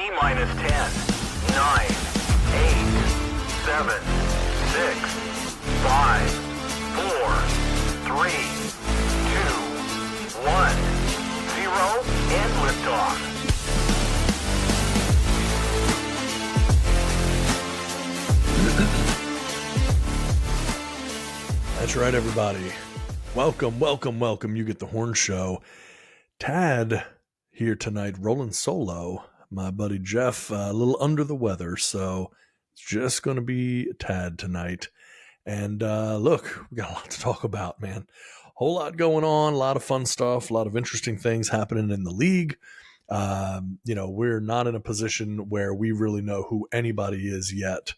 T-minus 10, 9, 8, 7, 6, 5, 4, 3, 2, 1, 0, and liftoff. That's right, everybody. Welcome, welcome, welcome. You get the Horn Show. Tad here tonight, rolling solo. My buddy Jeff, a little under the weather, so it's just going to be Tad tonight. And look, we got a lot to talk about, man. Whole lot going on, a lot of fun stuff, a lot of interesting things happening in the league. We're not in a position where we really know who anybody is yet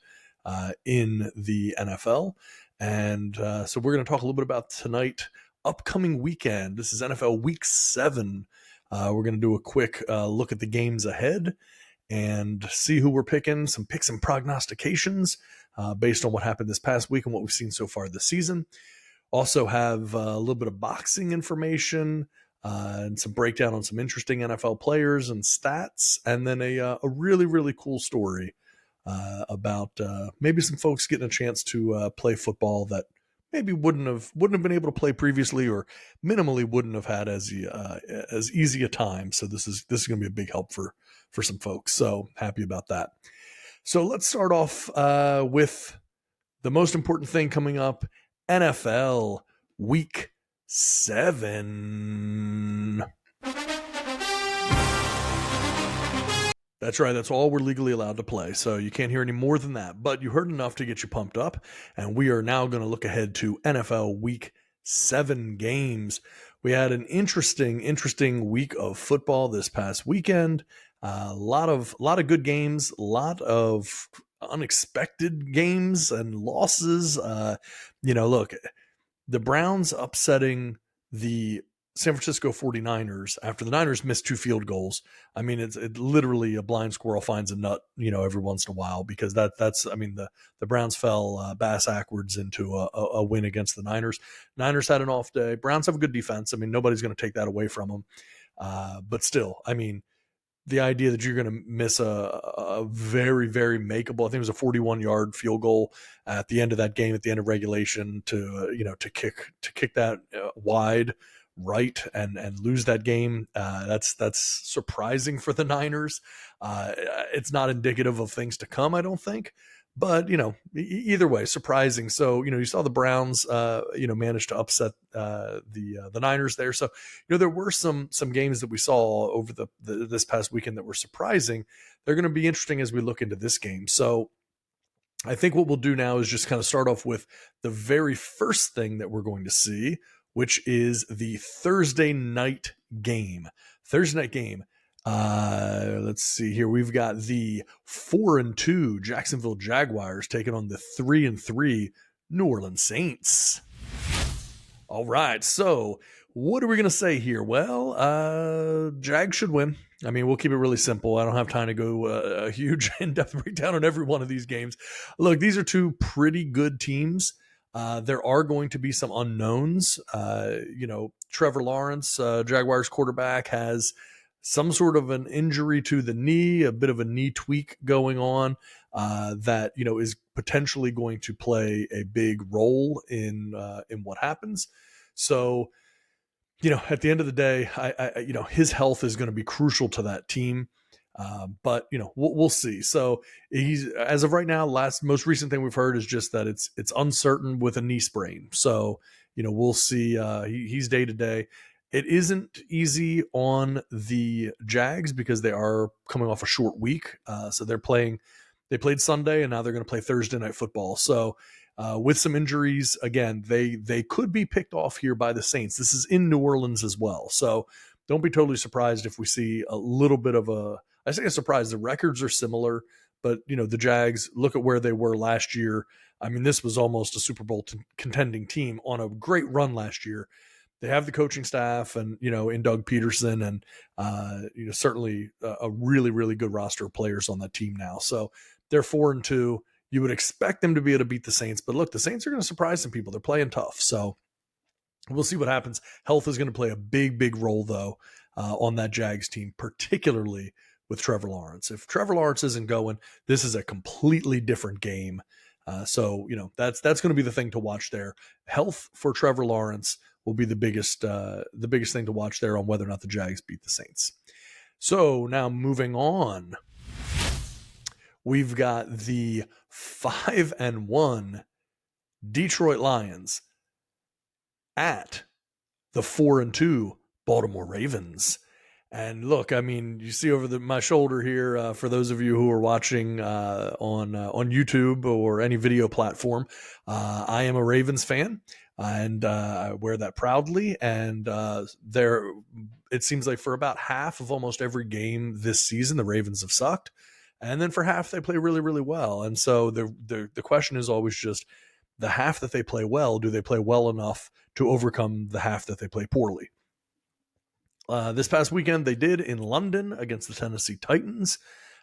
in the NFL. And so we're going to talk a little bit about tonight, upcoming weekend. This is NFL Week 7. We're going to do a quick look at the games ahead and see who we're picking, some picks and prognostications based on what happened this past week and what we've seen so far this season. Also have a little bit of boxing information and some breakdown on some interesting NFL players and stats, and then a really, really cool story about maybe some folks getting a chance to play football that maybe wouldn't have been able to play previously, or minimally wouldn't have had as easy a time. So this is going to be a big help for some folks. So happy about that. So let's start off with the most important thing coming up: NFL Week 7. That's right. That's all we're legally allowed to play. So you can't hear any more than that. But you heard enough to get you pumped up. And we are now going to look ahead to NFL Week 7 games. We had an interesting week of football this past weekend. A lot of good games, a lot of unexpected games and losses. Look, the Browns upsetting the San Francisco 49ers after the Niners missed 2 field goals. I mean, it's literally a blind squirrel finds a nut, every once in a while, because the Browns fell bass backwards into a win against the Niners. Niners had an off day. Browns have a good defense. I mean, nobody's going to take that away from them. But still, I mean, the idea that you're going to miss a very, very makeable, I think it was a 41-yard field goal at the end of that game, at the end of regulation, to kick that wide right and lose that game. That's surprising for the Niners. It's not indicative of things to come, I don't think. But, either way, surprising. So, you saw the Browns, manage to upset the Niners there. So, there were some games that we saw over this past weekend that were surprising. They're going to be interesting as we look into this game. So, I think what we'll do now is just kind of start off with the very first thing that we're going to see, which is the Thursday night game. Let's see here. We've got the 4-2 Jacksonville Jaguars taking on the 3-3 New Orleans Saints. All right. So what are we going to say here? Well, Jags should win. I mean, we'll keep it really simple. I don't have time to go a huge in-depth breakdown on every one of these games. Look, these are 2 pretty good teams. There are going to be some unknowns. Trevor Lawrence, Jaguars quarterback, has some sort of an injury to the knee, a bit of a knee tweak going on that, is potentially going to play a big role in what happens. So, at the end of the day, his health is going to be crucial to that team. But we'll see. So he's, as of right now, most recent thing we've heard is just that it's uncertain with a knee sprain. So, we'll see. He's day to day. It isn't easy on the Jags because they are coming off a short week. So they played Sunday and now they're going to play Thursday night football. So with some injuries, again, they could be picked off here by the Saints. This is in New Orleans as well. So don't be totally surprised if we see a little bit of I say a surprise. The records are similar, but the Jags, look at where they were last year. I mean, this was almost a Super Bowl contending team on a great run last year. They have the coaching staff and, in Doug Peterson and, certainly a really, really good roster of players on that team now. So they're 4-2. You would expect them to be able to beat the Saints, but look, the Saints are going to surprise some people. They're playing tough. So we'll see what happens. Health is going to play a big, big role though, on that Jags team, particularly with Trevor Lawrence. If Trevor Lawrence isn't going, this is a completely different game. So that's going to be the thing to watch there. Health for Trevor Lawrence will be the biggest thing to watch there on whether or not the Jags beat the Saints. So now moving on, we've got the 5-1 Detroit Lions at the 4-2 Baltimore Ravens. And look, I mean, you see over my shoulder here, for those of you who are watching on YouTube or any video platform, I am a Ravens fan, and I wear that proudly. And it seems like for about half of almost every game this season, the Ravens have sucked, and then for half they play really, really well. And so the question is always just the half that they play well. Do they play well enough to overcome the half that they play poorly? This past weekend, they did in London against the Tennessee Titans,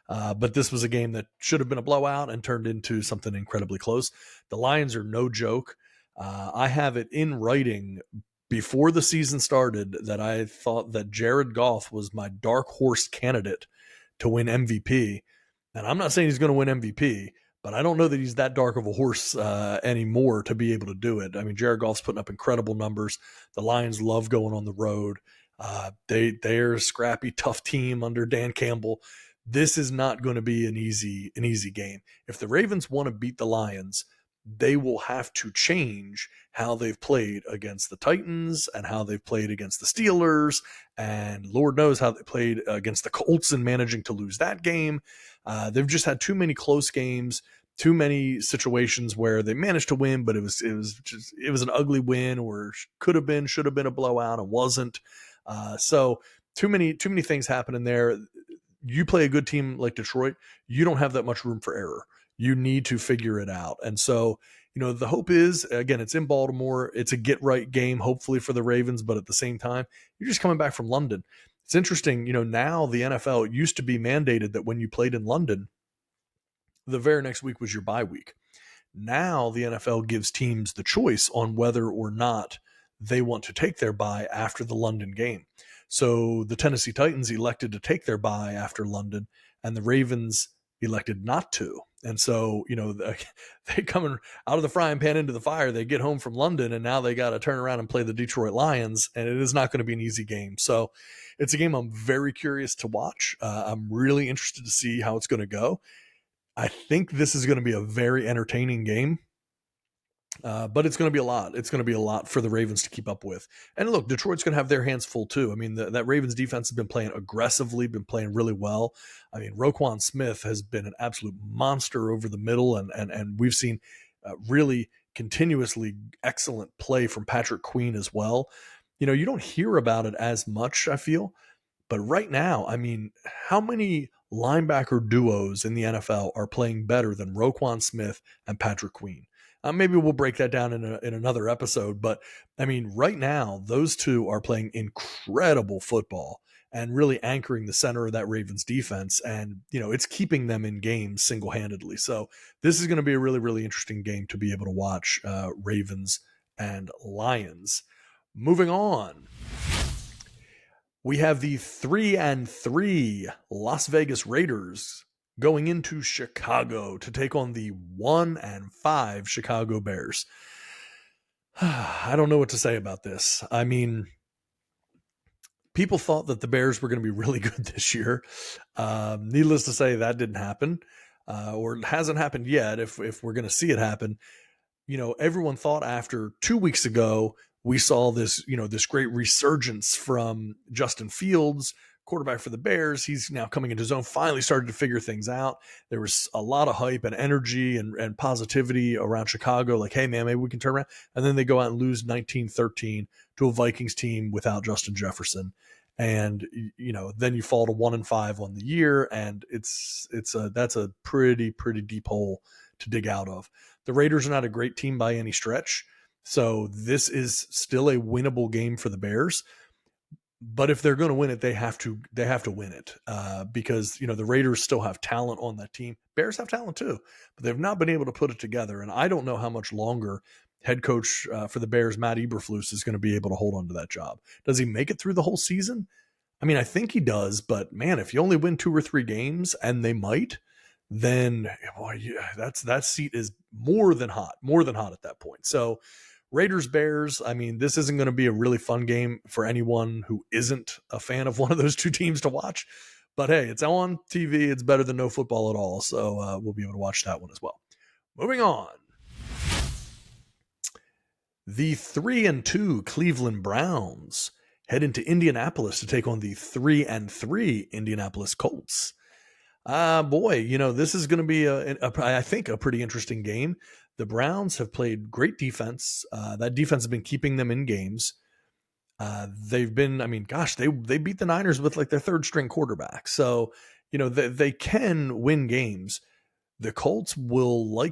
but this was a game that should have been a blowout and turned into something incredibly close. The Lions are no joke. I have it in writing before the season started that I thought that Jared Goff was my dark horse candidate to win MVP. And I'm not saying he's going to win MVP, but I don't know that he's that dark of a horse anymore to be able to do it. I mean, Jared Goff's putting up incredible numbers. The Lions love going on the road. They're a scrappy, tough team under Dan Campbell. This is not going to be an easy game. If the Ravens want to beat the Lions, they will have to change how they've played against the Titans and how they've played against the Steelers, and Lord knows how they played against the Colts and managing to lose that game. They've just had too many close games, too many situations where they managed to win, but it was an ugly win, or should have been a blowout and wasn't. So too many things happening there. You play a good team like Detroit, you don't have that much room for error. You need to figure it out. And so, the hope is, again, it's in Baltimore. It's a get right game, hopefully for the Ravens, but at the same time, you're just coming back from London. It's interesting, now the NFL, it used to be mandated that when you played in London, the very next week was your bye week. Now the NFL gives teams the choice on whether or not they want to take their bye after the London game. So the Tennessee Titans elected to take their bye after London, and the Ravens elected not to. And so, they coming out of the frying pan into the fire. They get home from London, and now they got to turn around and play the Detroit Lions, and it is not going to be an easy game. So it's a game I'm very curious to watch. I'm really interested to see how it's going to go. I think this is going to be a very entertaining game. But it's going to be a lot. It's going to be a lot for the Ravens to keep up with. And look, Detroit's going to have their hands full too. I mean, that Ravens defense has been playing aggressively, been playing really well. I mean, Roquan Smith has been an absolute monster over the middle, and we've seen really continuously excellent play from Patrick Queen as well. You don't hear about it as much, I feel. But right now, I mean, how many linebacker duos in the NFL are playing better than Roquan Smith and Patrick Queen? Maybe we'll break that down in another episode. But, I mean, right now, those two are playing incredible football and really anchoring the center of that Ravens defense. And, it's keeping them in games single-handedly. So this is going to be a really, really interesting game to be able to watch, Ravens and Lions. Moving on. We have the 3-3 Las Vegas Raiders going into Chicago to take on the 1-5 Chicago Bears. I don't know what to say about this. I mean, people thought that the Bears were going to be really good this year. Needless to say, that didn't happen, or it hasn't happened yet. If we're going to see it happen, everyone thought after 2 weeks ago, we saw this, this great resurgence from Justin Fields, quarterback for the Bears. He's now coming into his own, finally started to figure things out. There was a lot of hype and energy and positivity around Chicago. Like, hey, man, maybe we can turn around. And then they go out and lose 19-13 to a Vikings team without Justin Jefferson. And, then you fall to 1-5 on the year. And that's a pretty deep hole to dig out of. The Raiders are not a great team by any stretch. So this is still a winnable game for the Bears. But if they're going to win it, they have to win it because, the Raiders still have talent on that team. Bears have talent too, but they've not been able to put it together. And I don't know how much longer head coach for the Bears, Matt Eberflus, is going to be able to hold on to that job. Does he make it through the whole season? I mean, I think he does, but man, if you only win 2 or 3 games, and they might, then boy, yeah, that seat is more than hot at that point. So Raiders Bears, I mean, this isn't going to be a really fun game for anyone who isn't a fan of one of those two teams to watch. But hey, it's on TV. It's better than no football at all. So we'll be able to watch that one as well. Moving on. The 3-2 Cleveland Browns head into Indianapolis to take on the 3-3 Indianapolis Colts. Boy, this is going to be, I think, a pretty interesting game. The Browns have played great defense. That defense has been keeping them in games. They've been, I mean, gosh, they beat the Niners with like their third string quarterback. So, they can win games. The Colts will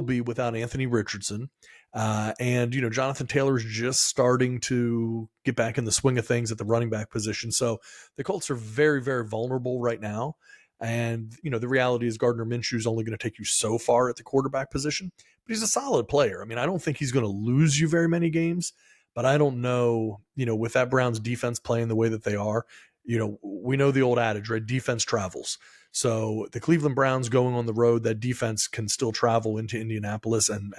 be without Anthony Richardson. And Jonathan Taylor's just starting to get back in the swing of things at the running back position. So the Colts are very, very vulnerable right now. And, the reality is Gardner Minshew is only going to take you so far at the quarterback position, but he's a solid player. I mean, I don't think he's going to lose you very many games, but I don't know, with that Browns defense playing the way that they are, we know the old adage, right? Defense travels. So the Cleveland Browns going on the road, that defense can still travel into Indianapolis and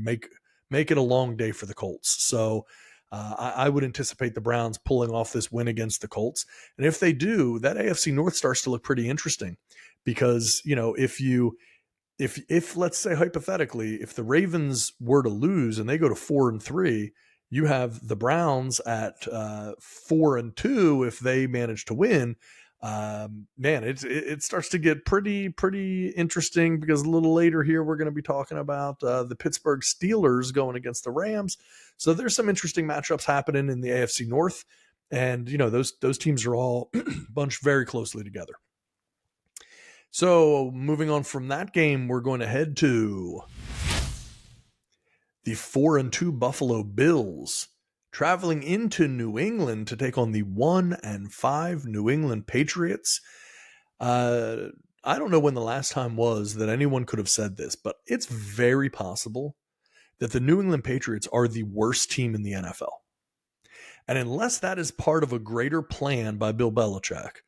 make it a long day for the Colts. So I would anticipate the Browns pulling off this win against the Colts. And if they do, that AFC North starts to look pretty interesting because, if let's say hypothetically, if the Ravens were to lose and they go to 4-3, you have the Browns at 4-2 if they manage to win. Man, it starts to get pretty interesting because a little later here we're going to be talking about the Pittsburgh Steelers going against the Rams. So there's some interesting matchups happening in the AFC North, and those teams are all bunched very closely together. So moving on from that game, we're going to head to the 4-2 Buffalo Bills traveling into New England to take on the 1-5 New England Patriots. I don't know when the last time was that anyone could have said this, but it's very possible that the New England Patriots are the worst team in the NFL. And unless that is part of a greater plan by Bill Belichick,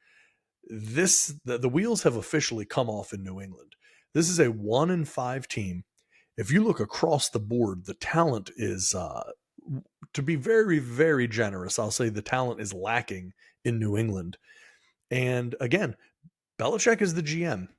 the wheels have officially come off in New England. This is a 1-5 team. If you look across the board, the talent is, to be very, very generous, I'll say the talent is lacking in New England. And again, Belichick is the GM.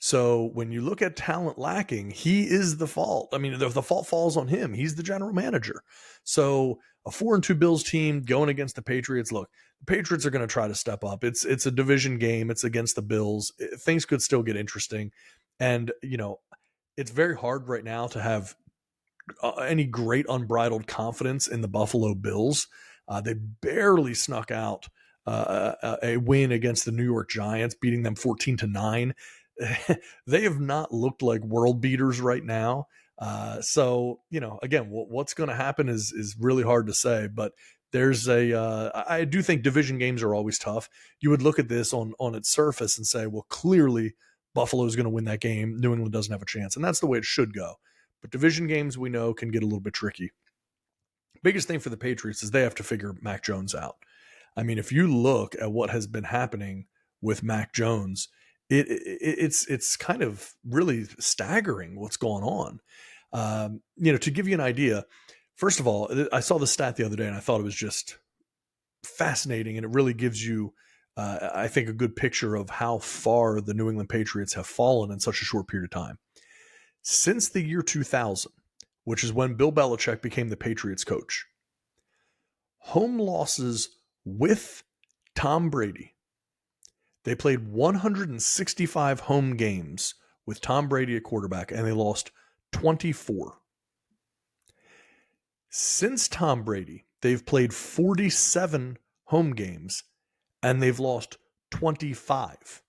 So when you look at talent lacking, he is the fault. I mean, the fault falls on him. He's the general manager. So a 4-2 Bills team going against the Patriots. Look, the Patriots are going to try to step up. It's a division game. It's against the Bills. Things could still get interesting. And, it's very hard right now to have any great unbridled confidence in the Buffalo Bills. They barely snuck out a win against the New York Giants, beating them 14-9. They have not looked like world beaters right now. So, again, what's going to happen is really hard to say, but there's I do think division games are always tough. You would look at this on its surface and say, well, clearly Buffalo is going to win that game. New England doesn't have a chance. And that's the way it should go. But division games, we know, can get a little bit tricky. Biggest thing for the Patriots is they have to figure Mac Jones out. I mean, if you look at what has been happening with Mac Jones, it's kind of really staggering what's going on. To give you an idea, first of all, I saw the stat the other day and I thought it was just fascinating, and it really gives you I think a good picture of how far the New England Patriots have fallen in such a short period of time. Since the year 2000, which is when Bill Belichick became the Patriots coach, home losses with Tom Brady. They played 165 home games with Tom Brady at quarterback, and they lost 24. Since Tom Brady, they've played 47 home games, and they've lost 25.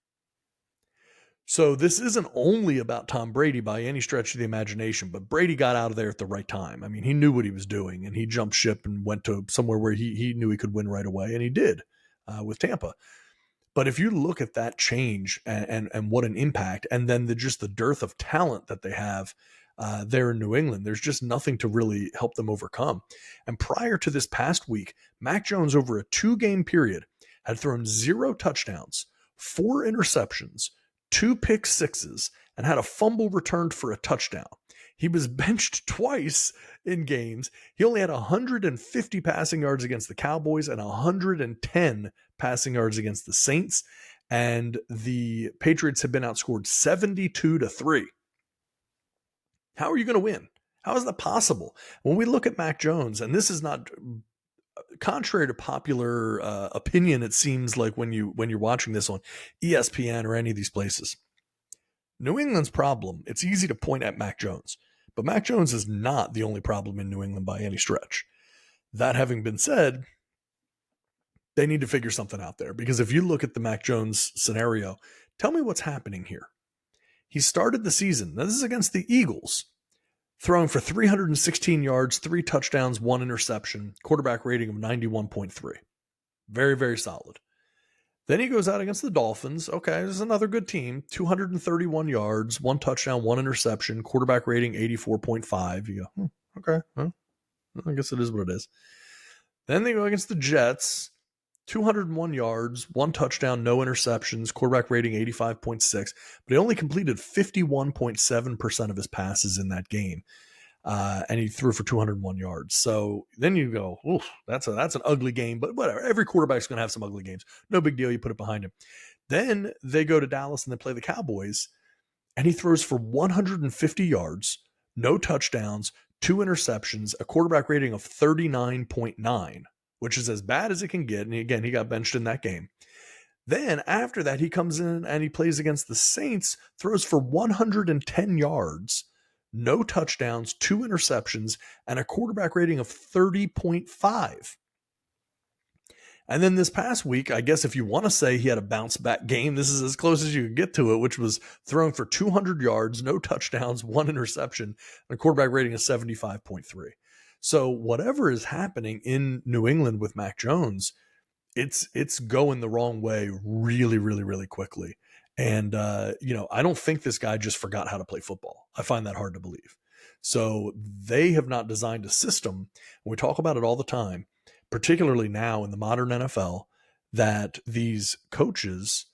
So this isn't only about Tom Brady by any stretch of the imagination, but Brady got out of there at the right time. I mean, he knew what he was doing, and he jumped ship and went to somewhere where he knew he could win right away, and he did with Tampa. But if you look at that change and what an impact, and then just the dearth of talent that they have there in New England, there's just nothing to really help them overcome. And prior to this past week, Mac Jones over a 2-game period had thrown 0 touchdowns, 4 interceptions, 2 pick sixes, and had a fumble returned for a touchdown. He was benched twice in games. He only had 150 passing yards against the Cowboys and 110 passing yards against the Saints. And the Patriots have been outscored 72-3. How are you going to win? How is that possible? When we look at Mac Jones, and this is not contrary to popular opinion, it seems like when you're watching this on ESPN or any of these places, New England's problem, it's easy to point at Mac Jones, but Mac Jones is not the only problem in New England by any stretch. That having been said, they need to figure something out there, because if you look at the Mac Jones scenario, tell me what's happening here. He started the season, now this is against the Eagles, throwing for 316 yards, 3 touchdowns, 1 interception, quarterback rating of 91.3. Very, very solid. Then he goes out against the Dolphins. Okay, this is another good team. 231 yards, 1 touchdown, 1 interception, quarterback rating 84.5. You go, okay, well, I guess it is what it is. Then they go against the Jets. 201 yards, 1 touchdown, no interceptions, quarterback rating 85.6, but he only completed 51.7% of his passes in that game. And he threw for 201 yards. So then you go, oof, that's an ugly game, but whatever. Every quarterback's going to have some ugly games. No big deal. You put it behind him. Then they go to Dallas and they play the Cowboys, and he throws for 150 yards, no touchdowns, 2 interceptions, a quarterback rating of 39.9, which is as bad as it can get. And again, he got benched in that game. Then after that, he comes in and he plays against the Saints, throws for 110 yards, no touchdowns, 2 interceptions, and a quarterback rating of 30.5. And then this past week, I guess if you want to say he had a bounce back game, this is as close as you can get to it, which was throwing for 200 yards, no touchdowns, 1 interception, and a quarterback rating of 75.3. So whatever is happening in New England with Mac Jones, it's going the wrong way really, really, really quickly. And, I don't think this guy just forgot how to play football. I find that hard to believe. So they have not designed a system, and we talk about it all the time, particularly now in the modern NFL, that these coaches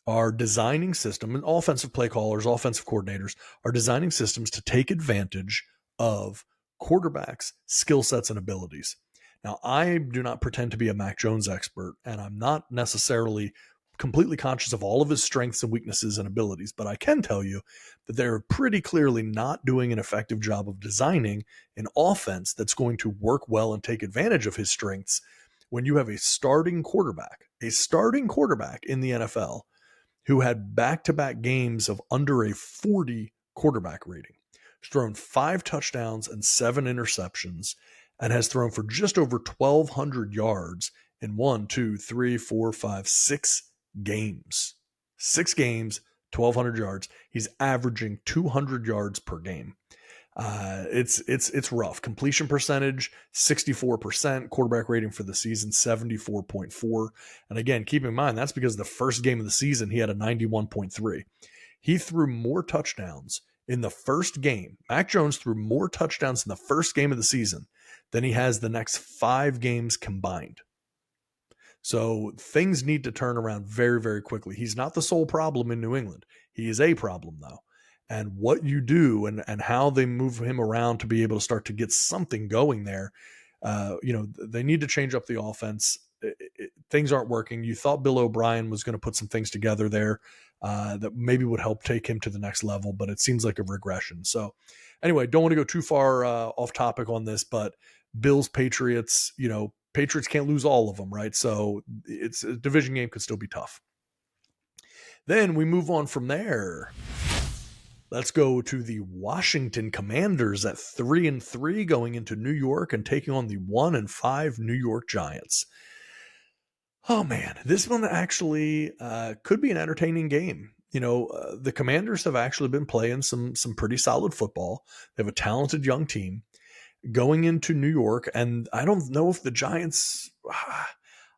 are designing systems, and offensive play callers, offensive coordinators are designing systems to take advantage of quarterbacks' skill sets and abilities. Now, I do not pretend to be a Mac Jones expert, and I'm not necessarily completely conscious of all of his strengths and weaknesses and abilities, but I can tell you that they're pretty clearly not doing an effective job of designing an offense that's going to work well and take advantage of his strengths when you have a starting quarterback in the NFL who had back-to-back games of under a 40 quarterback rating. He's thrown 5 touchdowns and 7 interceptions, and has thrown for just over 1,200 yards in 6 games. 6 games, 1,200 yards. He's averaging 200 yards per game. It's rough. Completion percentage, 64%. Quarterback rating for the season, 74.4. And again, keep in mind, that's because the first game of the season, he had a 91.3. He threw more touchdowns in the first game. Mac Jones threw more touchdowns in the first game of the season than he has the next 5 games combined. So things need to turn around very, very quickly. He's not the sole problem in New England. He is a problem, though. And what you do and how they move him around to be able to start to get something going there, they need to change up the offense. Things aren't working. You thought Bill O'Brien was going to put some things together there that maybe would help take him to the next level, but it seems like a regression. So anyway, don't want to go too far off topic on this, but Bills, Patriots, Patriots can't lose all of them, right? So it's a division game, could still be tough. Then we move on from there. Let's go to the Washington Commanders at 3-3 going into New York and taking on the 1-5 New York Giants. Oh man, this one actually could be an entertaining game. The Commanders have actually been playing some pretty solid football. They have a talented young team going into New York, and I don't know if the Giants,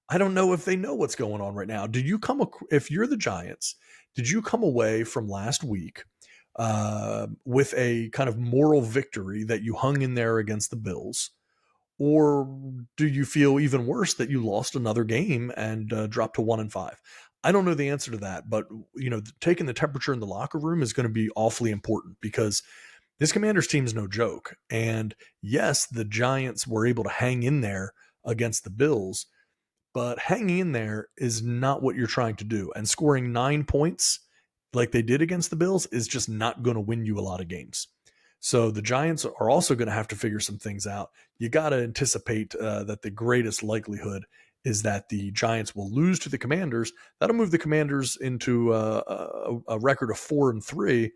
I don't know if they know what's going on right now. If you're the Giants, did you come away from last week with a kind of moral victory that you hung in there against the Bills? Or do you feel even worse that you lost another game and dropped to 1-5? I don't know the answer to that, but taking the temperature in the locker room is going to be awfully important because this Commanders team is no joke. And yes, the Giants were able to hang in there against the Bills, but hanging in there is not what you're trying to do. And scoring 9 points like they did against the Bills is just not going to win you a lot of games. So the Giants are also going to have to figure some things out. You got to anticipate that the greatest likelihood is that the Giants will lose to the Commanders. That'll move the Commanders into a record of 4-3.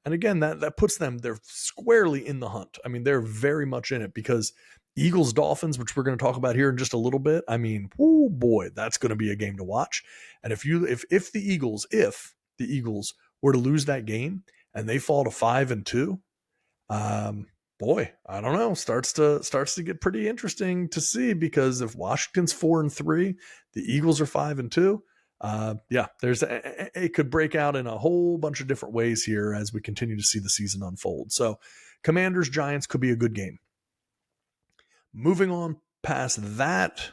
And again, that puts them, they're squarely in the hunt. I mean, they're very much in it because Eagles Dolphins, which we're going to talk about here in just a little bit. I mean, oh boy, that's going to be a game to watch. And if the Eagles were to lose that game and they fall to 5-2, boy, I don't know, starts to get pretty interesting to see, because if Washington's 4-3, the Eagles are 5-2. It could break out in a whole bunch of different ways here as we continue to see the season unfold. So Commanders Giants could be a good game. Moving on past that,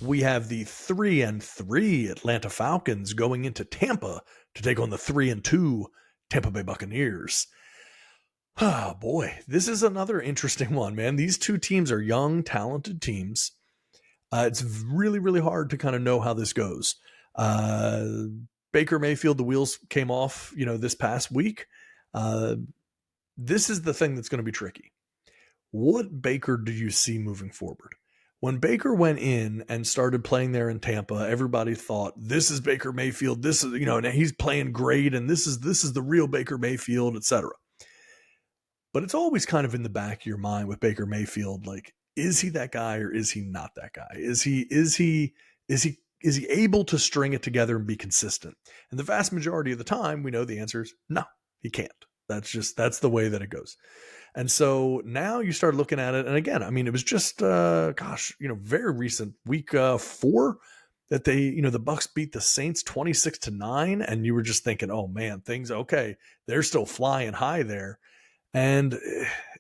we have the 3-3 Atlanta Falcons going into Tampa to take on the 3-2 Tampa Bay Buccaneers. Oh boy, this is another interesting one, man. These two teams are young, talented teams. It's really, really hard to kind of know how this goes. Baker Mayfield, the wheels came off, this past week. This is the thing that's going to be tricky. What Baker do you see moving forward? When Baker went in and started playing there in Tampa, everybody thought, this is Baker Mayfield. This is, and he's playing great, and this is the real Baker Mayfield, etc. But it's always kind of in the back of your mind with Baker Mayfield, like, is he that guy or is he not that guy? Is he able to string it together and be consistent? And the vast majority of the time, we know the answer is no, he can't. That's the way that it goes. And so now you start looking at it. And again, I mean, it was just, very recent, week 4 that the Bucks beat the Saints 26-9. And you were just thinking, oh man, things okay. They're still flying high there. And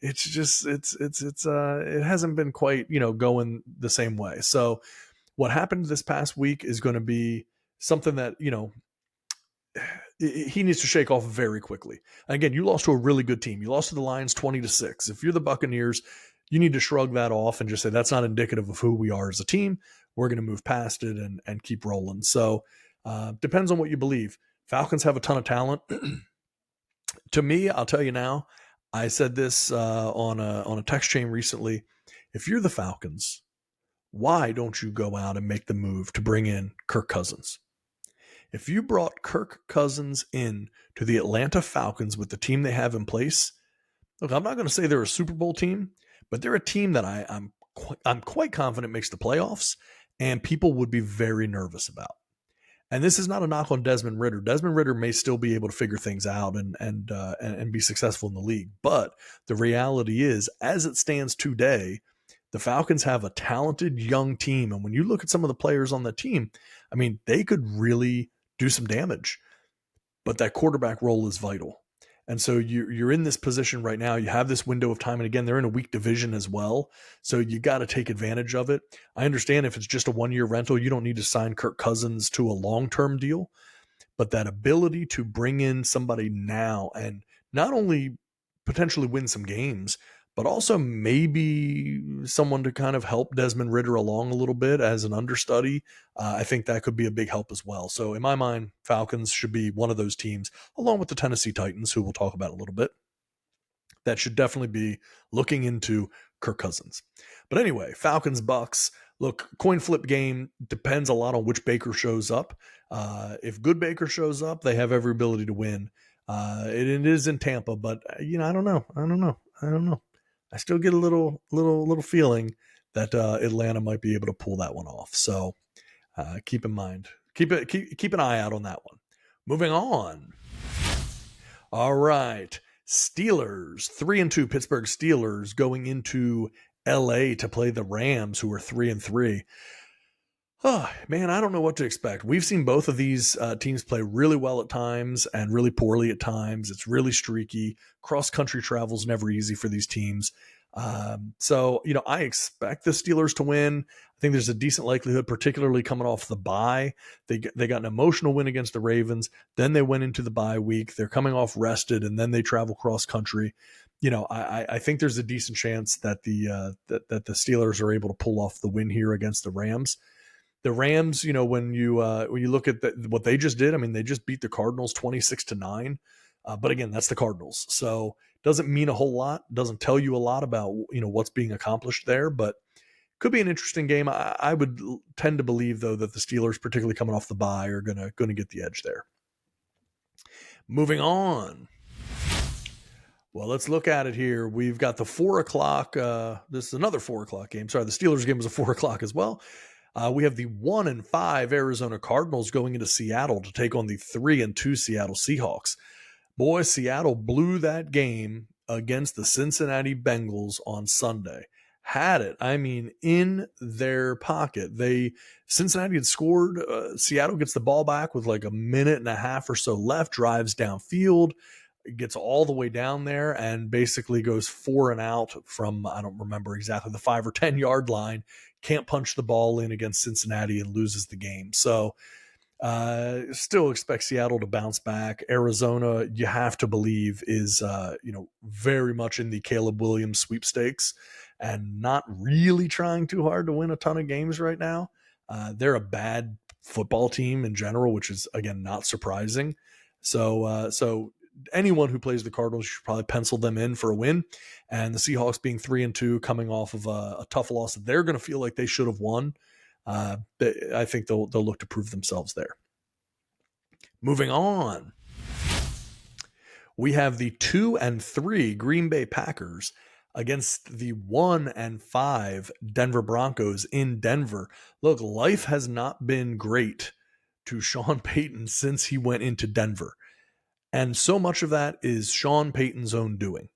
it's just, it hasn't been quite, going the same way. So what happened this past week is going to be something that, he needs to shake off very quickly. Again, you lost to a really good team. You lost to the Lions 20-6. If you're the Buccaneers, you need to shrug that off and just say, that's not indicative of who we are as a team. We're going to move past it and keep rolling. So depends on what you believe. Falcons have a ton of talent. To me, I'll tell you now, I said this on a text chain recently. If you're the Falcons, why don't you go out and make the move to bring in Kirk Cousins? If you brought Kirk Cousins in to the Atlanta Falcons with the team they have in place, look, I'm not going to say they're a Super Bowl team, but they're a team that I'm quite confident makes the playoffs, and people would be very nervous about. And this is not a knock on Desmond Ridder. Desmond Ridder may still be able to figure things out and be successful in the league. But the reality is, as it stands today, the Falcons have a talented young team. And when you look at some of the players on the team, I mean, they could really do some damage. But that quarterback role is vital. And so you're in this position right now. You have this window of time. And again, they're in a weak division as well. So you got to take advantage of it. I understand if it's just a 1-year rental, you don't need to sign Kirk Cousins to a long-term deal. But that ability to bring in somebody now and not only potentially win some games, but also maybe someone to kind of help Desmond Ridder along a little bit as an understudy, I think that could be a big help as well. So in my mind, Falcons should be one of those teams, along with the Tennessee Titans, who we'll talk about a little bit, that should definitely be looking into Kirk Cousins. But anyway, Falcons, Bucks, look, coin flip game, depends a lot on which Baker shows up. If good Baker shows up, they have every ability to win. It is in Tampa, but I don't know. I still get a little feeling that Atlanta might be able to pull that one off. So keep in mind, keep an eye out on that one. Moving on. All right, Steelers 3-2 Pittsburgh Steelers going into LA to play the Rams, who are 3-3. Oh, man, I don't know what to expect. We've seen both of these teams play really well at times and really poorly at times. It's really streaky. Cross-country travel is never easy for these teams. So, I expect the Steelers to win. I think there's a decent likelihood, particularly coming off the bye. They got an emotional win against the Ravens. Then they went into the bye week. They're coming off rested, and then they travel cross country. I think there's a decent chance that that the Steelers are able to pull off the win here against the Rams. The Rams, when you look at what they just did, I mean, they just beat the Cardinals 26-9. But again, that's the Cardinals, so doesn't mean a whole lot. Doesn't tell you a lot about what's being accomplished there, but could be an interesting game. I would tend to believe though that the Steelers, particularly coming off the bye, are gonna get the edge there. Moving on. Well, let's look at it here. We've got the 4:00. This is another 4:00 game. Sorry, the Steelers game was a 4:00 as well. We have the 1-5 Arizona Cardinals going into Seattle to take on the 3-2 Seattle Seahawks. Boy, Seattle blew that game against the Cincinnati Bengals on Sunday. Had it, I mean, in their pocket. Cincinnati had scored. Seattle gets the ball back with like a minute and a half or so left, drives downfield, gets all the way down there, and basically goes 4 and out from, I don't remember exactly, the 5 or 10 yard line. Can't punch the ball in against Cincinnati and loses the game. So still expect Seattle to bounce back. Arizona, you have to believe, is very much in the Caleb Williams sweepstakes and not really trying too hard to win a ton of games right now. They're a bad football team in general, which is, again, not surprising. So anyone who plays the Cardinals should probably pencil them in for a win. And the Seahawks being 3-2, coming off of a tough loss that they're going to feel like they should have won. I think they'll look to prove themselves there. Moving on, we have the 2-3 Green Bay Packers against the 1-5 Denver Broncos in Denver. Look, life has not been great to Sean Payton since he went into Denver. And so much of that is Sean Payton's own doing.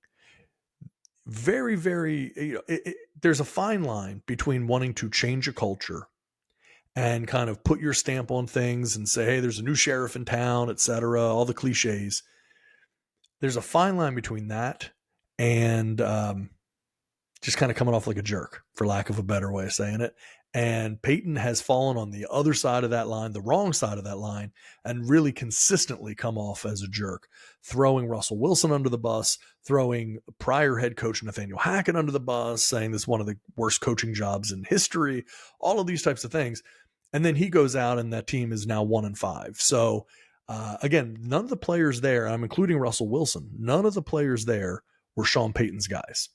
Very, very, there's a fine line between wanting to change a culture and kind of put your stamp on things and say, hey, there's a new sheriff in town, etc., all the cliches. There's a fine line between that and just kind of coming off like a jerk, for lack of a better way of saying it. And Peyton has fallen on the other side of that line, the wrong side of that line, and really consistently come off as a jerk, throwing Russell Wilson under the bus, throwing prior head coach Nathaniel Hackett under the bus, saying this is one of the worst coaching jobs in history, all of these types of things. And then he goes out and that team is now 1-5. So again, none of the players there, I'm including Russell Wilson, none of the players there were Sean Payton's guys.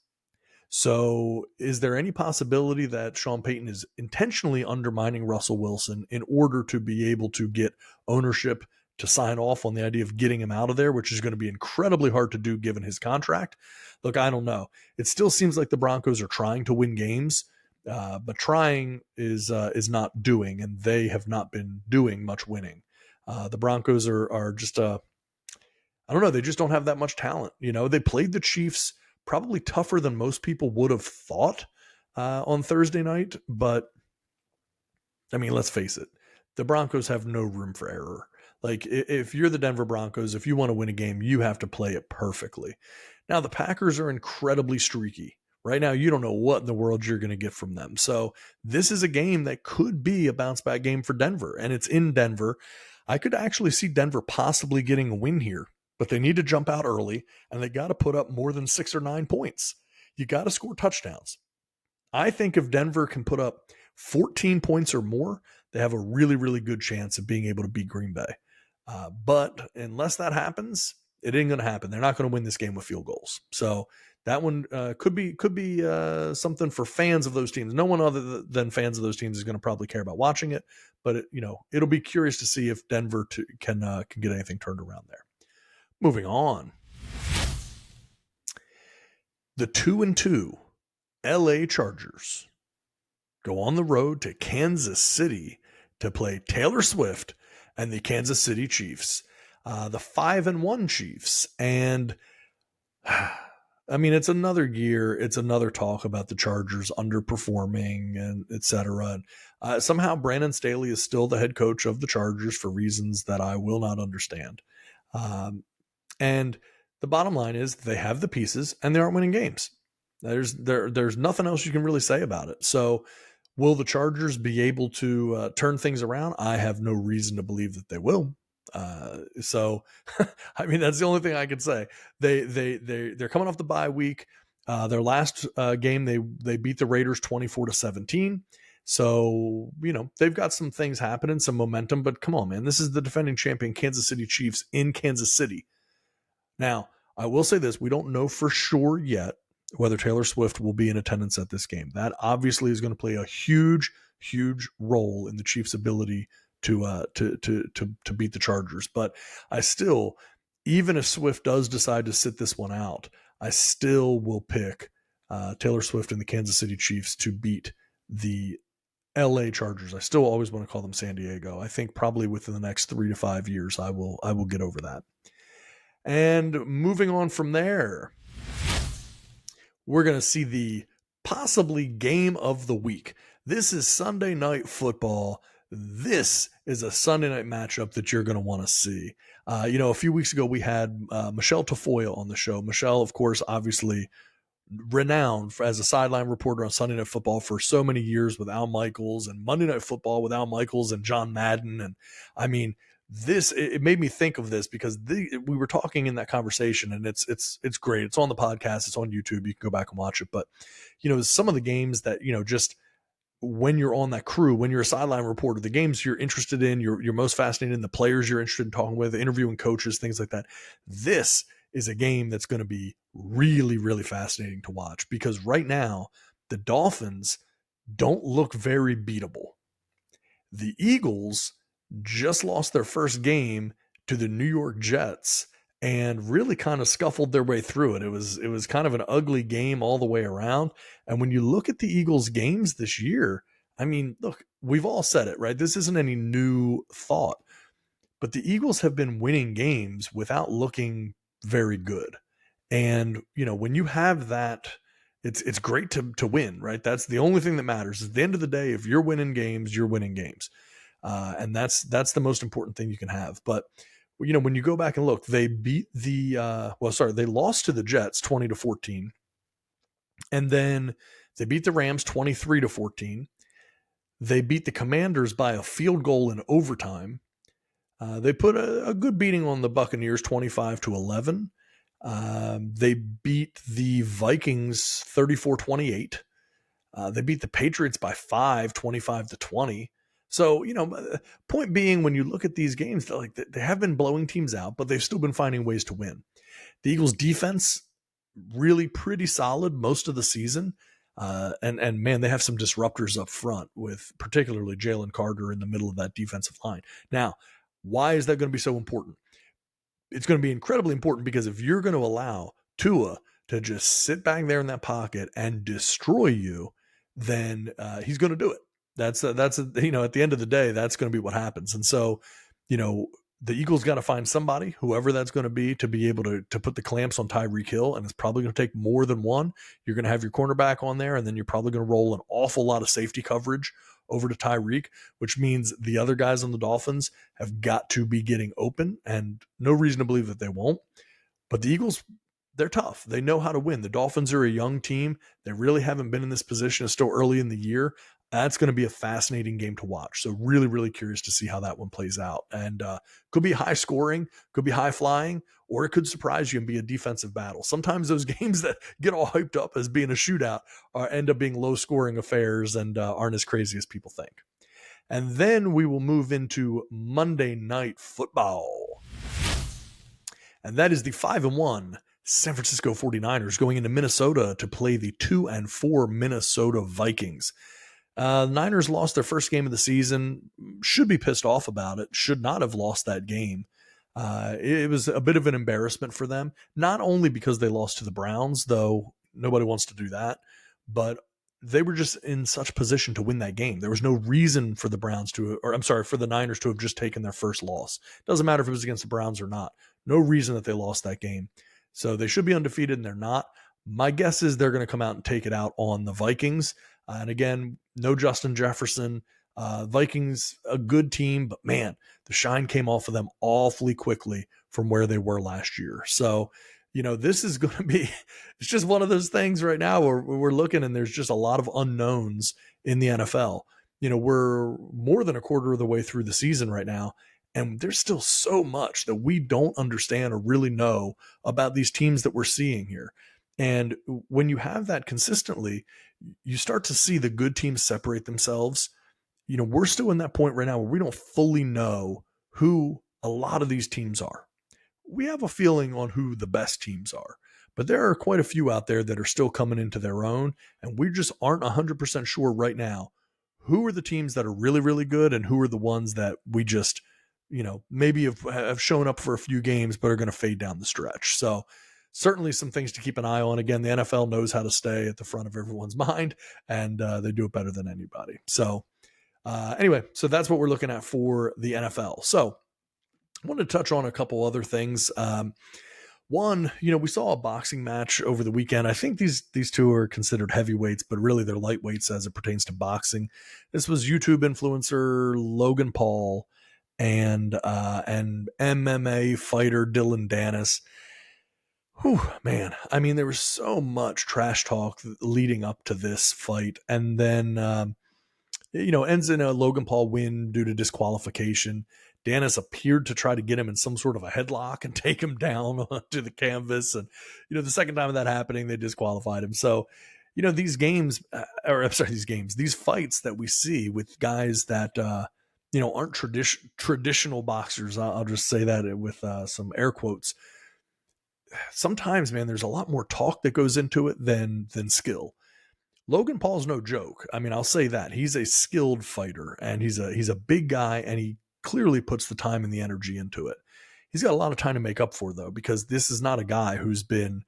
So is there any possibility that Sean Payton is intentionally undermining Russell Wilson in order to be able to get ownership to sign off on the idea of getting him out of there, which is going to be incredibly hard to do given his contract? Look, I don't know. It still seems like the Broncos are trying to win games, but trying is not doing, and they have not been doing much winning. The Broncos are just, I don't know, they just don't have that much talent. They played the Chiefs probably tougher than most people would have thought on Thursday night. But, I mean, let's face it. The Broncos have no room for error. Like, if you're the Denver Broncos, if you want to win a game, you have to play it perfectly. Now, the Packers are incredibly streaky. Right now, you don't know what in the world you're going to get from them. So this is a game that could be a bounce-back game for Denver, and it's in Denver. I could actually see Denver possibly getting a win here. But they need to jump out early, and they got to put up more than 6 or 9 points. You got to score touchdowns. I think if Denver can put up 14 points or more, they have a really, really good chance of being able to beat Green Bay. But unless that happens, it ain't going to happen. They're not going to win this game with field goals. So that one could be something for fans of those teams. No one other than fans of those teams is going to probably care about watching it. But it'll be curious to see if Denver can get anything turned around there. Moving on, the 2-2 LA Chargers go on the road to Kansas City to play Taylor Swift and the Kansas City Chiefs, the 5-1 Chiefs. And I mean, it's another year. It's another talk about the Chargers underperforming and et cetera. And somehow Brandon Staley is still the head coach of the Chargers for reasons that I will not understand. And the bottom line is they have the pieces and they aren't winning games. There's nothing else you can really say about it. So will the Chargers be able to turn things around? I have no reason to believe that they will. So I mean, that's the only thing I can say. They're coming off the bye week. Their last game, they beat the Raiders 24-17. So, they've got some things happening, some momentum, but come on, man. This is the defending champion Kansas City Chiefs in Kansas City. Now, I will say this. We don't know for sure yet whether Taylor Swift will be in attendance at this game. That obviously is going to play a huge, huge role in the Chiefs' ability to beat the Chargers. But I still, even if Swift does decide to sit this one out, I still will pick Taylor Swift and the Kansas City Chiefs to beat the LA Chargers. I still always want to call them San Diego. I think probably within the next 3 to 5 years, I will get over that. And moving on from there, we're going to see the possibly game of the week. This is Sunday Night Football. This is a Sunday night matchup that you're going to want to see. A few weeks ago, we had Michelle Tafoya on the show. Michelle, of course, obviously renowned as a sideline reporter on Sunday Night Football for so many years with Al Michaels, and Monday Night Football with Al Michaels and John Madden. And I mean, it made me think of this because we were talking in that conversation, and it's great. It's on the podcast. It's on YouTube. You can go back and watch it. But, some of the games that, just when you're on that crew, when you're a sideline reporter, the games you're interested in, you're most fascinated in, the players you're interested in talking with, interviewing coaches, things like that. This is a game that's going to be really, really fascinating to watch because right now the Dolphins don't look very beatable. The Eagles just lost their first game to the New York Jets and really kind of scuffled their way through it. It was kind of an ugly game all the way around. And when you look at the Eagles games this year, I mean, look, we've all said it, right? This isn't any new thought, but the Eagles have been winning games without looking very good. And, when you have that, it's great to win, right? That's the only thing that matters. At the end of the day, if you're winning games, you're winning games. And that's the most important thing you can have. But, when you go back and look, they beat they lost to the Jets 20-14. And then they beat the Rams 23-14. They beat the Commanders by a field goal in overtime. They put a good beating on the Buccaneers 25-11. They beat the Vikings 34-28. They beat the Patriots by 5, 25-20. So, point being, when you look at these games, they have been blowing teams out, but they've still been finding ways to win. The Eagles defense, really pretty solid most of the season. And man, they have some disruptors up front with particularly Jalen Carter in the middle of that defensive line. Now, why is that going to be so important? It's going to be incredibly important because if you're going to allow Tua to just sit back there in that pocket and destroy you, then he's going to do it. That's at the end of the day, that's going to be what happens. And so, the Eagles got to find somebody, whoever that's going to be able to put the clamps on Tyreek Hill. And it's probably going to take more than one. You're going to have your cornerback on there, and then you're probably going to roll an awful lot of safety coverage over to Tyreek, which means the other guys on the Dolphins have got to be getting open, and no reason to believe that they won't. But the Eagles, they're tough. They know how to win. The Dolphins are a young team. They really haven't been in this position. It's still early in the year. That's going to be a fascinating game to watch. So really, really curious to see how that one plays out. And could be high scoring, could be high flying, or it could surprise you and be a defensive battle. Sometimes those games that get all hyped up as being a shootout end up being low scoring affairs and aren't as crazy as people think. And then we will move into Monday Night Football. And that is the 5-1 San Francisco 49ers going into Minnesota to play the 2-4 Minnesota Vikings. Niners lost their first game of the season, should be pissed off about it, should not have lost that game. It was a bit of an embarrassment for them, not only because they lost to the Browns, though nobody wants to do that, but they were just in such position to win that game. There was no reason for the for the Niners to have just taken their first loss. Doesn't matter if it was against the Browns or not. No reason that they lost that game. So they should be undefeated, and they're not. My guess is they're going to come out and take it out on the Vikings. And again, no Justin Jefferson. Vikings, a good team, but man, the shine came off of them awfully quickly from where they were last year. So, this is going to be, it's just one of those things right now where we're looking and there's just a lot of unknowns in the NFL. We're more than a quarter of the way through the season right now, and there's still so much that we don't understand or really know about these teams that we're seeing here. And when you have that consistently, you start to see the good teams separate themselves. We're still in that point right now where we don't fully know who a lot of these teams are. We have a feeling on who the best teams are, but there are quite a few out there that are still coming into their own, and we just aren't 100% sure right now who are the teams that are really, really good and who are the ones that we just, maybe have shown up for a few games but are going to fade down the stretch. So certainly some things to keep an eye on. Again, the NFL knows how to stay at the front of everyone's mind, and they do it better than anybody. So anyway, so that's what we're looking at for the NFL. So I wanted to touch on a couple other things. One, we saw a boxing match over the weekend. I think these two are considered heavyweights, but really they're lightweights as it pertains to boxing. This was YouTube influencer Logan Paul and MMA fighter Dylan Dennis. Whew, man. I mean, there was so much trash talk leading up to this fight. And then, ends in a Logan Paul win due to disqualification. Dennis appeared to try to get him in some sort of a headlock and take him down to the canvas. And, the second time of that happening, they disqualified him. So, these fights that we see with guys that, aren't traditional boxers. I'll just say that with some air quotes. Sometimes, man, there's a lot more talk that goes into it than skill. Logan Paul's no joke. I mean, I'll say that. He's a skilled fighter, and he's a big guy, and he clearly puts the time and the energy into it. He's got a lot of time to make up for, though, because this is not a guy who's been,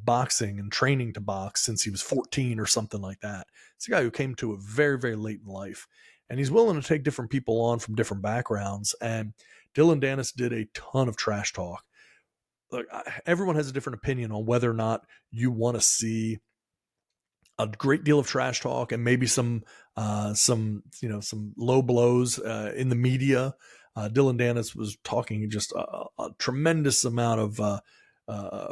boxing and training to box since he was 14 or something like that. It's a guy who came to it very, very late in life, and he's willing to take different people on from different backgrounds. And Dylan Dennis did a ton of trash talk. Look, everyone has a different opinion on whether or not you want to see a great deal of trash talk and maybe some low blows in the media. Dylan Dennis was talking just a tremendous amount of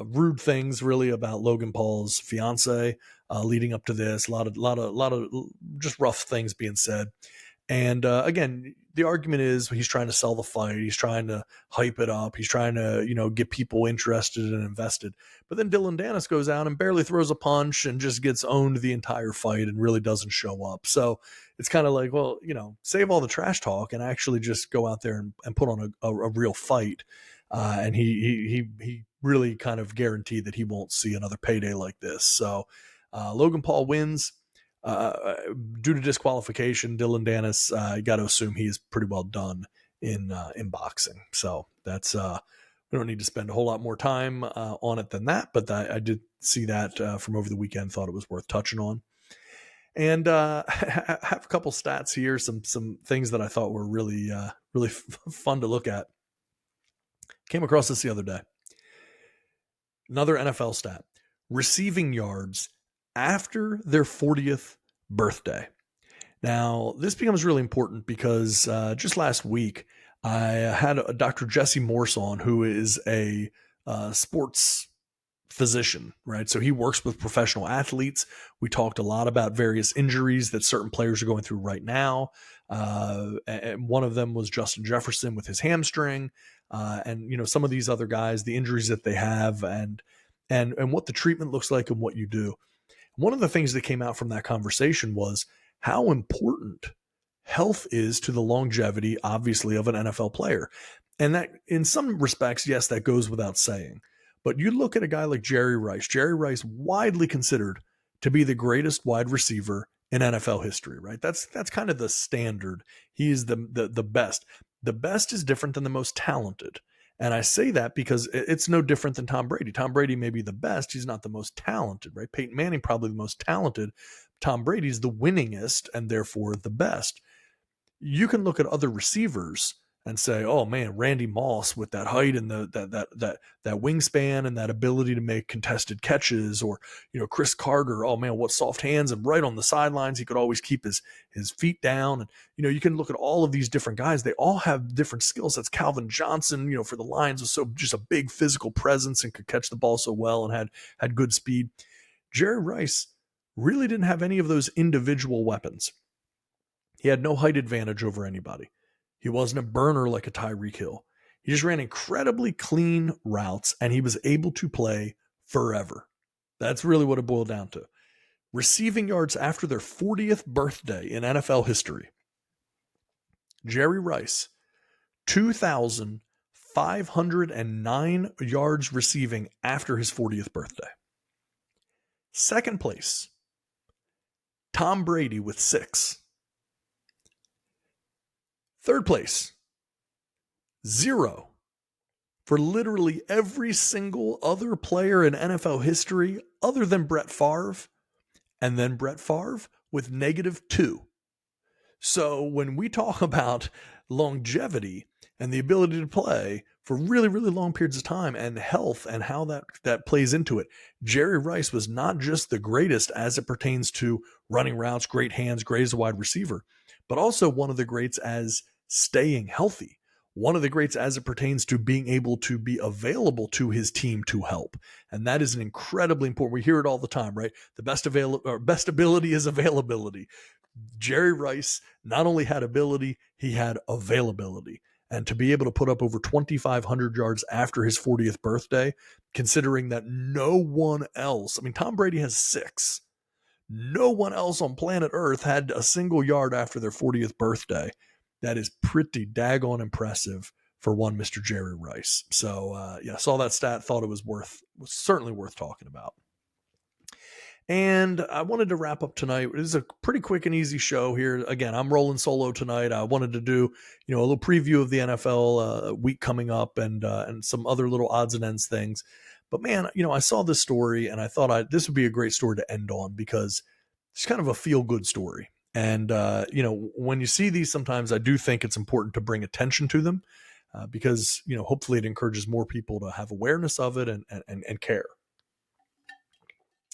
rude things, really, about Logan Paul's fiance leading up to this. A lot of just rough things being said. And again, the argument is he's trying to sell the fight. He's trying to hype it up. He's trying to, get people interested and invested. But then Dylan Dennis goes out and barely throws a punch and just gets owned the entire fight and really doesn't show up. So it's kind of like, well, save all the trash talk and actually just go out there and put on a real fight. And he really kind of guaranteed that he won't see another payday like this. So Logan Paul wins. Due to disqualification, Dylan Dennis, you got to assume he is pretty well done in boxing. So that's we don't need to spend a whole lot more time on it than that. But I did see that from over the weekend. Thought it was worth touching on. And I have a couple stats here, some things that I thought were really fun to look at. Came across this the other day. Another NFL stat: receiving yards after their 40th birthday. Now, this becomes really important because just last week, I had Dr. Jesse Morse on, who is a sports physician, right? So he works with professional athletes. We talked a lot about various injuries that certain players are going through right now. And one of them was Justin Jefferson with his hamstring. And, some of these other guys, the injuries that they have and what the treatment looks like and what you do. One of the things that came out from that conversation was how important health is to the longevity, obviously, of an NFL player. And that, in some respects, yes, that goes without saying. But you look at a guy like Jerry Rice, widely considered to be the greatest wide receiver in NFL history, right? That's kind of the standard. He is the best. The best is different than the most talented. And I say that because it's no different than Tom Brady. Tom Brady may be the best. He's not the most talented, right? Peyton Manning, probably the most talented. Tom Brady's the winningest and therefore the best. You can look at other receivers and say, "Oh man, Randy Moss with that height and that wingspan and that ability to make contested catches," or Chris Carter, "Oh man, what soft hands and right on the sidelines, he could always keep his feet down." And you can look at all of these different guys; they all have different skill sets. Calvin Johnson, for the Lions, was so just a big physical presence and could catch the ball so well and had good speed. Jerry Rice really didn't have any of those individual weapons. He had no height advantage over anybody. He wasn't a burner like a Tyreek Hill. He just ran incredibly clean routes, and he was able to play forever. That's really what it boiled down to. Receiving yards after their 40th birthday in NFL history. Jerry Rice, 2,509 yards receiving after his 40th birthday. Second place, Tom Brady with 6. Third place, 0 for literally every single other player in NFL history other than Brett Favre, and then Brett Favre with -2. So when we talk about longevity and the ability to play for really, really long periods of time and health and how that plays into it, Jerry Rice was not just the greatest as it pertains to running routes, great hands, great as a wide receiver, but also one of the greats as staying healthy. One of the greats as it pertains to being able to be available to his team to help. And that is an incredibly important. We hear it all the time, right? The best ability is availability. Jerry Rice not only had ability, he had availability. And to be able to put up over 2,500 yards after his 40th birthday, considering that no one else, Tom Brady has 6. No one else on planet Earth had a single yard after their 40th birthday. That is pretty daggone impressive for one Mr. Jerry Rice. So, saw that stat, thought it was certainly worth talking about. And I wanted to wrap up tonight. It is a pretty quick and easy show here. Again, I'm rolling solo tonight. I wanted to do, a little preview of the NFL week coming up and some other little odds and ends things. But man, I saw this story and I thought this would be a great story to end on because it's kind of a feel-good story. And, when you see these, sometimes I do think it's important to bring attention to them because, hopefully it encourages more people to have awareness of it and care.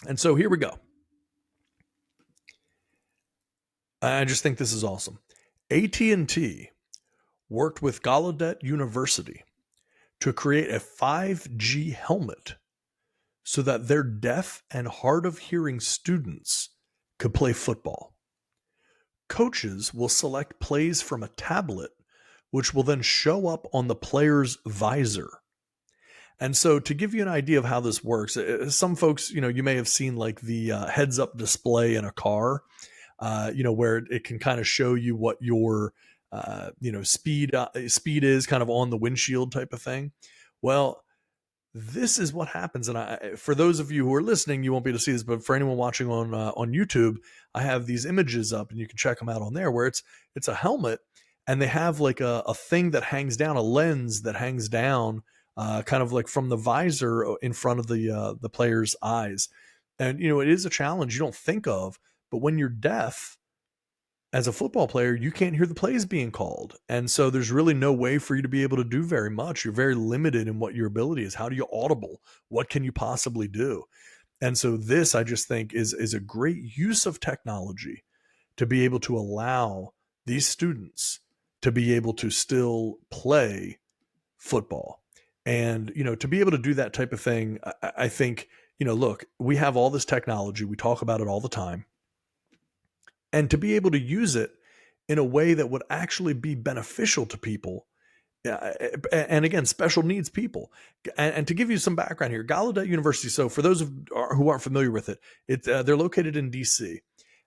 And so here we go. I just think this is awesome. AT&T worked with Gallaudet University to create a 5G helmet so that their deaf and hard of hearing students could play football. Coaches will select plays from a tablet, which will then show up on the player's visor. And so to give you an idea of how this works, some folks, you may have seen like the heads up display in a car, where it can kind of show you what your, speed is kind of on the windshield type of thing. Well, this is what happens. And for those of you who are listening, you won't be able to see this, but for anyone watching on YouTube, I have these images up and you can check them out on there where it's a helmet and they have like a thing that hangs down, a lens that hangs down, kind of like from the visor in front of the player's eyes. And, it is a challenge you don't think of, but when you're deaf as a football player, you can't hear the plays being called. And so there's really no way for you to be able to do very much. You're very limited in what your ability is. How do you audible? What can you possibly do? And so this, I just think is a great use of technology to be able to allow these students to be able to still play football. And, to be able to do that type of thing, I think, look, we have all this technology. We talk about it all the time. And to be able to use it in a way that would actually be beneficial to people, and again, special needs people. And to give you some background here, Gallaudet University. So for those who aren't familiar with it, they're located in D.C.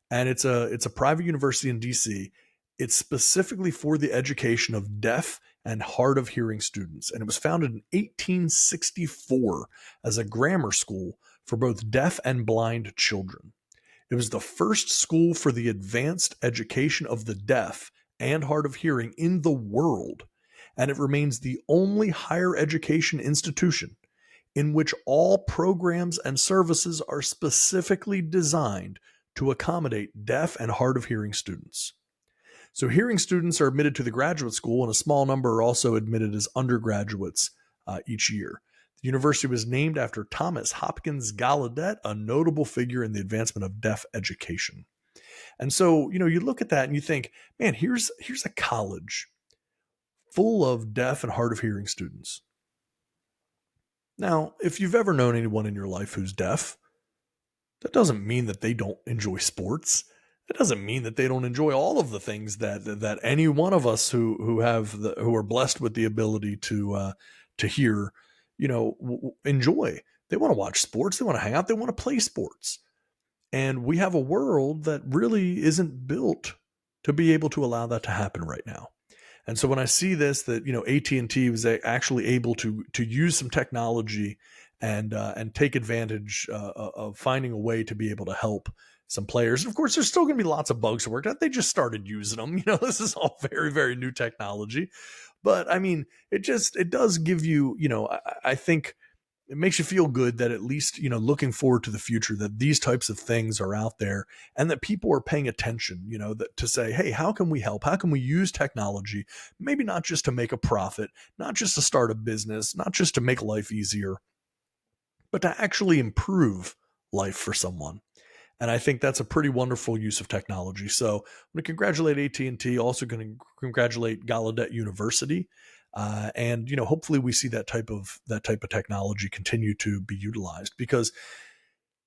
and it's a private university in D.C. It's specifically for the education of deaf and hard of hearing students. And it was founded in 1864 as a grammar school for both deaf and blind children. It was the first school for the advanced education of the deaf and hard of hearing in the world, and it remains the only higher education institution in which all programs and services are specifically designed to accommodate deaf and hard of hearing students. So hearing students are admitted to the graduate school, and a small number are also admitted as undergraduates each year. The university was named after Thomas Hopkins Gallaudet, a notable figure in the advancement of deaf education. And so, you look at that and you think, man, here's a college full of deaf and hard of hearing students. Now, if you've ever known anyone in your life who's deaf, that doesn't mean that they don't enjoy sports. That doesn't mean that they don't enjoy all of the things that any one of us who are blessed with the ability to hear, enjoy. They want to watch sports. They want to hang out. They want to play sports. And we have a world that really isn't built to be able to allow that to happen right now. And so when I see this, that AT&T was actually able to use some technology and take advantage of finding a way to be able to help some players. And of course, there's still going to be lots of bugs to work out. They just started using them. This is all very, very new technology. But I mean, it does give you, I think it makes you feel good that at least, looking forward to the future, that these types of things are out there and that people are paying attention, that to say, hey, how can we help? How can we use technology? Maybe not just to make a profit, not just to start a business, not just to make life easier, but to actually improve life for someone. And I think that's a pretty wonderful use of technology. So I'm going to congratulate AT&T, also going to congratulate Gallaudet University. And hopefully we see that type of technology continue to be utilized, because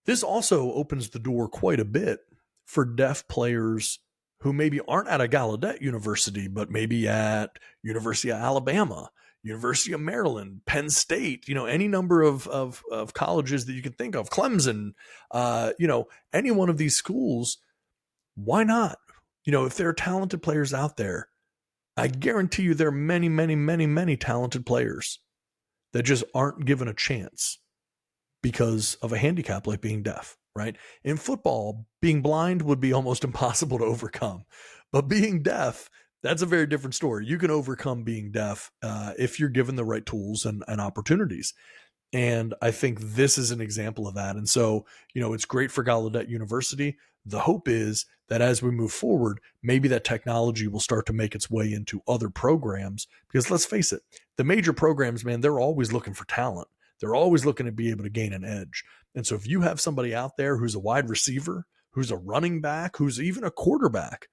this also opens the door quite a bit for deaf players who maybe aren't at a Gallaudet University, but maybe at University of Alabama, University of Maryland, Penn State, any number of colleges that you can think of, Clemson, any one of these schools. Why not? If there are talented players out there, I guarantee you there are many, many, many, many talented players that just aren't given a chance because of a handicap like being deaf, right? In football, being blind would be almost impossible to overcome. But being deaf, that's a very different story. You can overcome being deaf if you're given the right tools and opportunities. And I think this is an example of that. And so, it's great for Gallaudet University. The hope is that as we move forward, maybe that technology will start to make its way into other programs, because let's face it, the major programs, man, they're always looking for talent. They're always looking to be able to gain an edge. And so if you have somebody out there who's a wide receiver, who's a running back, who's even a quarterback,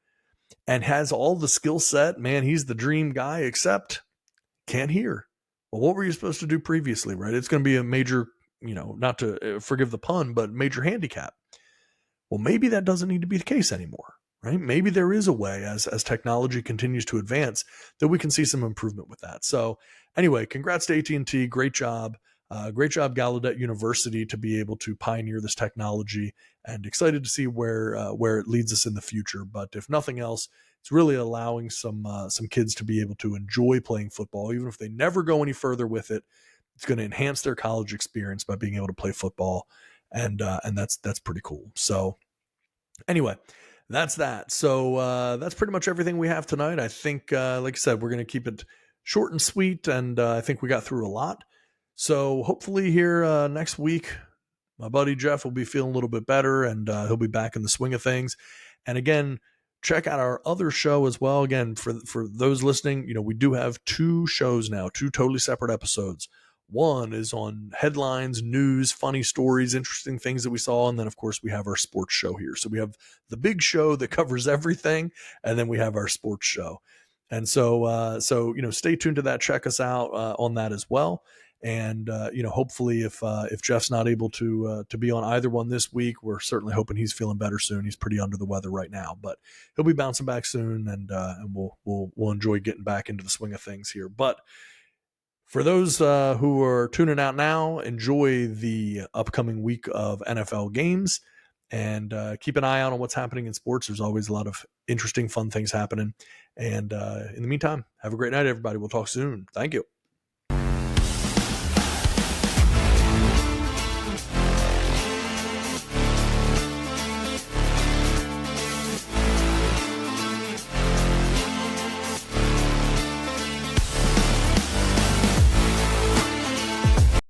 and has all the skill set, man, he's the dream guy, except can't hear. Well, what were you supposed to do previously, right? It's going to be a major, not to forgive the pun, but major handicap. Well, maybe that doesn't need to be the case anymore, right? Maybe there is a way, as technology continues to advance, that we can see some improvement with that. So anyway, congrats to AT&T. Great job. Great job, Gallaudet University, to be able to pioneer this technology, and excited to see where it leads us in the future. But if nothing else, it's really allowing some kids to be able to enjoy playing football, even if they never go any further with it. It's going to enhance their college experience by being able to play football, and that's pretty cool. So anyway, that's that. So that's pretty much everything we have tonight. I think, like I said, we're going to keep it short and sweet, and I think we got through a lot. So hopefully here next week, my buddy Jeff will be feeling a little bit better, and he'll be back in the swing of things. And again, check out our other show as well. Again, for those listening, we do have 2 shows now, 2 totally separate episodes. One is on headlines, news, funny stories, interesting things that we saw. And then, of course, we have our sports show here. So we have the big show that covers everything, and then we have our sports show. And so, stay tuned to that. Check us out on that as well. And, hopefully if Jeff's not able to be on either one this week, we're certainly hoping he's feeling better soon. He's pretty under the weather right now, but he'll be bouncing back soon, and we'll enjoy getting back into the swing of things here. But for those who are tuning out now, enjoy the upcoming week of NFL games, and keep an eye out on what's happening in sports. There's always a lot of interesting, fun things happening. And in the meantime, have a great night, everybody. We'll talk soon. Thank you.